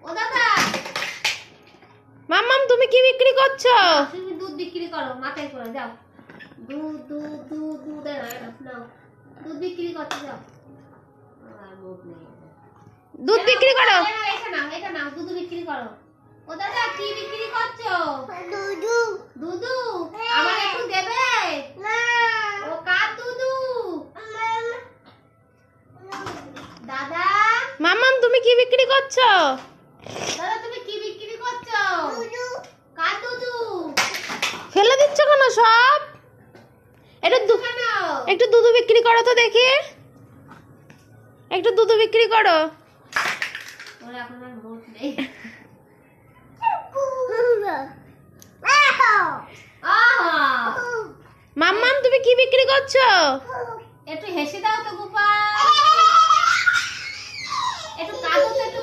ও দাদা, মাম্মাম তুমি কি বিক্রি করছো? তুমি দুধ বিক্রি করো, মাথায় করে যাও। দুধ দুধ দুধ দুধ নাও, দুধ বিক্রি করতে যাও। আর দুধ নেই। দুধ বিক্রি করো। এটা নাও, দুধ বিক্রি করো। ও দাদা, কি বিক্রি করছো? দুধু। দুধু? আমার একটু দেবে? না। ও কার দুধু? দাদা, মাম্মাম তুমি কি বিক্রি করছো? দাদা তুমি কি বিক্রি করছো? দুধু। কার দুধু? ফেলে দিচ্ছ কেন সব? একটু দুধ বিক্রি করো তো দেখি, একটু দুধ বিক্রি করো। ওরা এখন আর মুখ নেই। মাম্মাম তুমি কি বিক্রি করছো? একটু হেসে দাও তো গোপাল। একটু কাঁদো তো, একটু